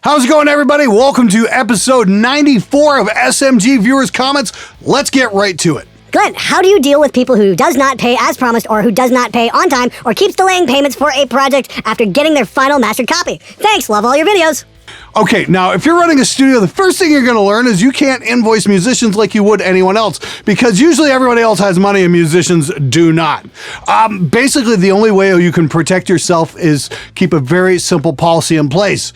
How's it going, everybody? Welcome to episode 94 of SMG Viewers Comments. Let's get right to it. Glenn, how do you deal with people who does not pay as promised or who does not pay on time or keeps delaying payments for a project after getting their final mastered copy? Thanks, love all your videos. Okay, now if you're running a studio, the first thing you're going to learn is you can't invoice musicians like you would anyone else, because usually everybody else has money and musicians do not. Basically, the only way you can protect yourself is keep a very simple policy in place.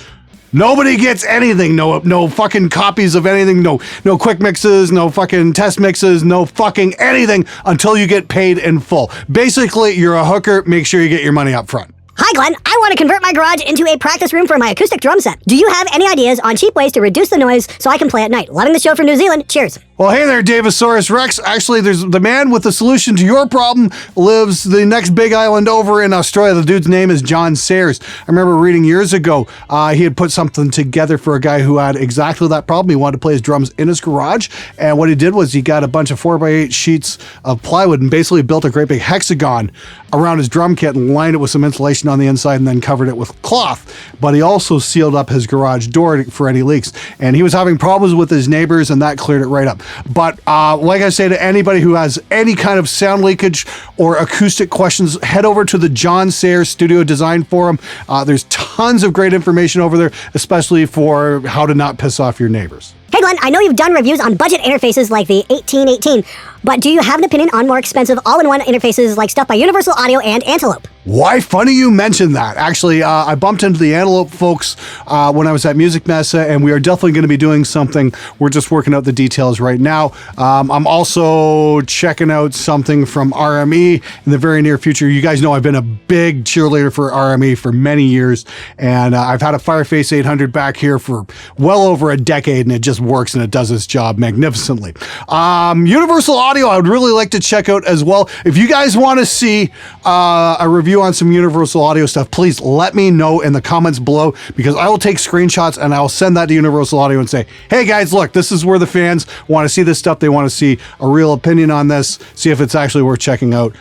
Nobody gets anything, no fucking copies of anything, no quick mixes, no fucking test mixes, no fucking anything until you get paid in full. Basically, you're a hooker, make sure you get your money up front. Hi, Glenn. I want to convert my garage into a practice room for my acoustic drum set. Do you have any ideas on cheap ways to reduce the noise so I can play at night? Loving the show from New Zealand. Cheers. Well, hey there, Davisaurus Rex. Actually, there's the man with the solution to your problem lives the next big island over in Australia. The dude's name is John Sayers. I remember reading years ago, he had put something together for a guy who had exactly that problem. He wanted to play his drums in his garage, and what he did was he got a bunch of 4x8 sheets of plywood and basically built a great big hexagon around his drum kit and lined it with some insulation on the inside and then covered it with cloth. But he also sealed up his garage door for any leaks. And he was having problems with his neighbors, and that cleared it right up. But like I say to anybody who has any kind of sound leakage or acoustic questions, head over to the John Sayers Studio Design Forum. There's tons of great information over there, especially for how to not piss off your neighbors. Hey, Glenn, I know you've done reviews on budget interfaces like the 1818, but do you have an opinion on more expensive all-in-one interfaces like stuff by Universal Audio and Antelope? Why, funny you mentioned that. Actually, I bumped into the Antelope folks when I was at Music Messa, and we are definitely going to be doing something. We're just working out the details right now. I'm also checking out something from RME in the very near future. You guys know I've been a big cheerleader for RME for many years, and I've had a Fireface 800 back here for well over a decade, and it just works and it does its job magnificently. Universal Audio, I would really like to check out as well. If you guys want to see a review on some Universal Audio stuff, please let me know in the comments below, because I will take screenshots and I'll send that to Universal Audio and say, hey guys, look, this is where the fans want to see this stuff. They want to see a real opinion on this, see if it's actually worth checking out.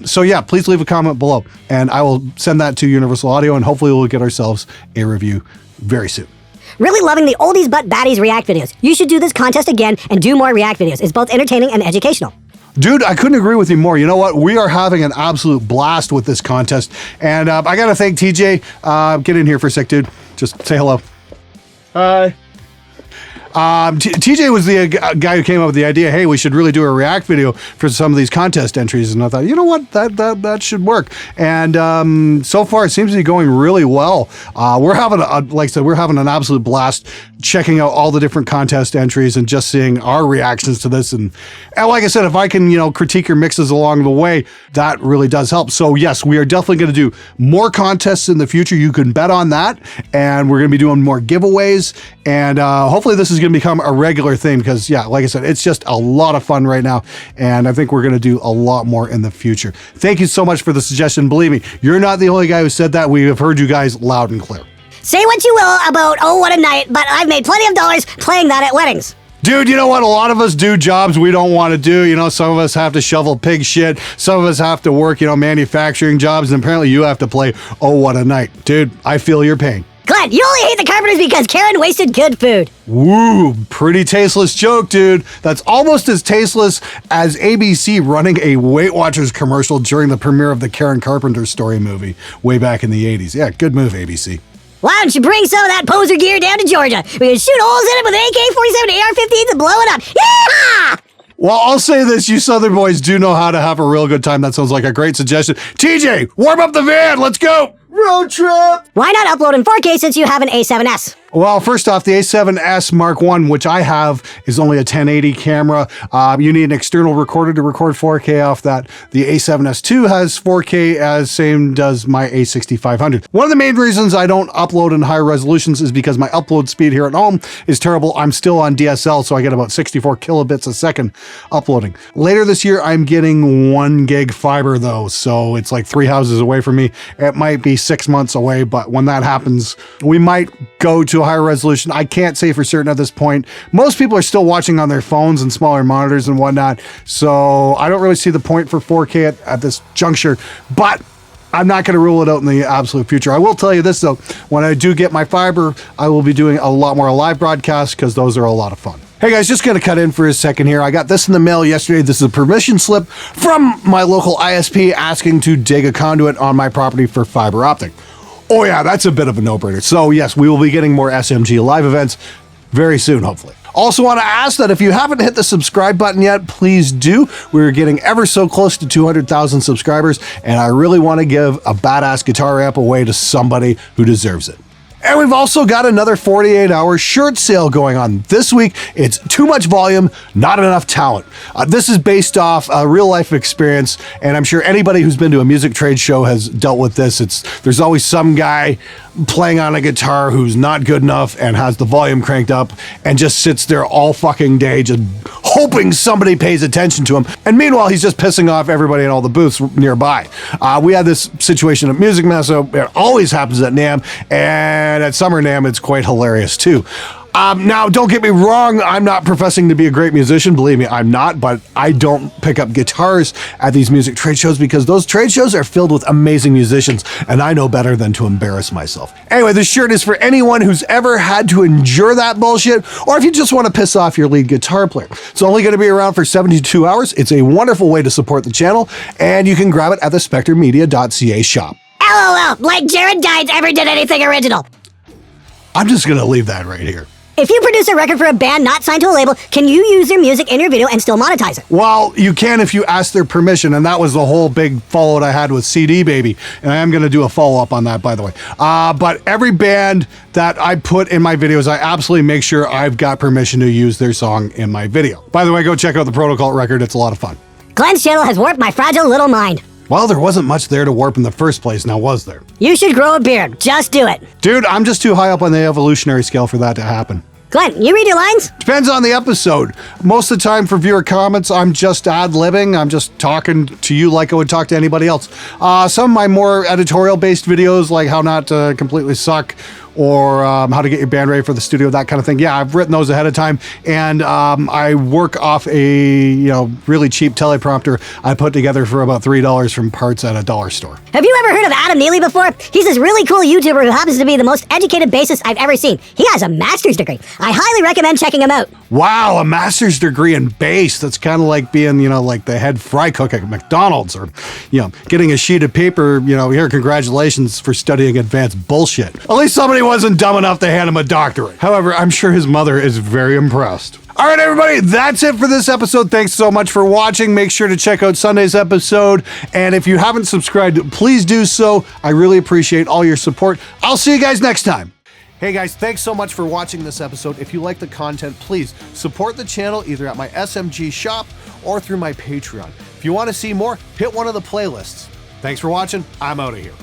So yeah, please leave a comment below and I will send that to Universal Audio, and hopefully we'll get ourselves a review very soon. Really loving the oldies but baddies react videos. You should do this contest again and do more react videos. It's both entertaining and educational. Dude, I couldn't agree with you more. You know what? We are having an absolute blast with this contest. And I got to thank TJ. Get in here for a sec, dude. Just say hello. Hi. TJ was the guy who came up with the idea, hey, we should really do a react video for some of these contest entries. And I thought, you know what? That should work. And so far, it seems to be going really well. We're having, like I said, we're having an absolute blast checking out all the different contest entries and just seeing our reactions to this. And like I said, if I can, critique your mixes along the way, that really does help. So yes, we are definitely going to do more contests in the future. You can bet on that. And we're going to be doing more giveaways. And hopefully this is going to become a regular thing, because yeah, like I said, it's just a lot of fun right now. And I think we're going to do a lot more in the future. Thank you so much for the suggestion. Believe me, you're not the only guy who said that. We have heard you guys loud and clear. Say what you will about Oh What a Night, but I've made plenty of dollars playing that at weddings. Dude, you know what? A lot of us do jobs we don't want to do. Some of us have to shovel pig shit. Some of us have to work, manufacturing jobs. And apparently you have to play Oh What a Night. Dude, I feel your pain. Glenn, you only hate the Carpenters because Karen wasted good food. Woo, pretty tasteless joke, dude. That's almost as tasteless as ABC running a Weight Watchers commercial during the premiere of the Karen Carpenter story movie way back in the 80s. Yeah, good move, ABC. Why don't you bring some of that poser gear down to Georgia? We can shoot holes in it with AK-47 AR-15s and blow it up. Yeah! Well, I'll say this, you Southern boys do know how to have a real good time. That sounds like a great suggestion. TJ, warm up the van. Let's go. Road trip! Why not upload in 4K since you have an A7S? Well, first off, the A7S Mark I, which I have, is only a 1080 camera. You need an external recorder to record 4K off that. The A7S II has 4K, as same does my A6500. One of the main reasons I don't upload in higher resolutions is because my upload speed here at home is terrible. I'm still on DSL, so I get about 64 kilobits a second uploading. Later this year, I'm getting 1 gig fiber though, so it's like 3 houses away from me. It might be 6 months away, but when that happens, we might go to a higher resolution. I can't say for certain at this point. Most people are still watching on their phones and smaller monitors and whatnot, so I don't really see the point for 4K at this juncture, but I'm not going to rule it out in the absolute future. I will tell you this, though. When I do get my fiber, I will be doing a lot more live broadcasts because those are a lot of fun. Hey guys, just going to cut in for a second here. I got this in the mail yesterday. This is a permission slip from my local ISP asking to dig a conduit on my property for fiber optic. Oh yeah, that's a bit of a no-brainer. So yes, we will be getting more SMG live events very soon, hopefully. Also want to ask that if you haven't hit the subscribe button yet, please do. We're getting ever so close to 200,000 subscribers, and I really want to give a badass guitar amp away to somebody who deserves it. And we've also got another 48-hour shirt sale going on this week. It's too much volume, not enough talent. This is based off a real-life experience, and I'm sure anybody who's been to a music trade show has dealt with this. There's always some guy playing on a guitar who's not good enough and has the volume cranked up and just sits there all fucking day just hoping somebody pays attention to him. And meanwhile, he's just pissing off everybody in all the booths nearby. We had this situation at Music Mesa. It always happens at NAMM, and at Summer NAMM, it's quite hilarious too. Now, don't get me wrong, I'm not professing to be a great musician, believe me, I'm not, but I don't pick up guitars at these music trade shows because those trade shows are filled with amazing musicians, and I know better than to embarrass myself. Anyway, this shirt is for anyone who's ever had to endure that bullshit, or if you just want to piss off your lead guitar player. It's only going to be around for 72 hours. It's a wonderful way to support the channel, and you can grab it at the SpectreMedia.ca shop. LOL, like Jared Dines ever did anything original. I'm just going to leave that right here. If you produce a record for a band not signed to a label, can you use their music in your video and still monetize it? Well, you can if you ask their permission, and that was the whole big fallout I had with CD Baby, and I am going to do a follow-up on that, by the way. But every band that I put in my videos, I absolutely make sure I've got permission to use their song in my video. By the way, go check out the Protocol record. It's a lot of fun. Glenn's channel has warped my fragile little mind. Well, there wasn't much there to warp in the first place, now was there? You should grow a beard. Just do it. Dude, I'm just too high up on the evolutionary scale for that to happen. Glenn, you read your lines? Depends on the episode. Most of the time for viewer comments, I'm just ad-libbing. I'm just talking to you like I would talk to anybody else. Some of my more editorial-based videos, like how not to completely suck, or how to get your band ready for the studio, that kind of thing. Yeah, I've written those ahead of time, and I work off a really cheap teleprompter I put together for about $3 from parts at a dollar store. Have you ever heard of Adam Neely before? He's this really cool YouTuber who happens to be the most educated bassist I've ever seen. He has a master's degree. I highly recommend checking him out. Wow, a master's degree in bass. That's kind of like being, like the head fry cook at McDonald's, or, getting a sheet of paper, here, congratulations for studying advanced bullshit. At least somebody wasn't dumb enough to hand him a doctorate. However, I'm sure his mother is very impressed. All right, everybody, that's it for this episode. Thanks so much for watching. Make sure to check out Sunday's episode. And if you haven't subscribed, please do so. I really appreciate all your support. I'll see you guys next time. Hey guys, thanks so much for watching this episode. If you like the content, please support the channel either at my SMG shop or through my Patreon. If you want to see more, hit one of the playlists. Thanks for watching. I'm out of here.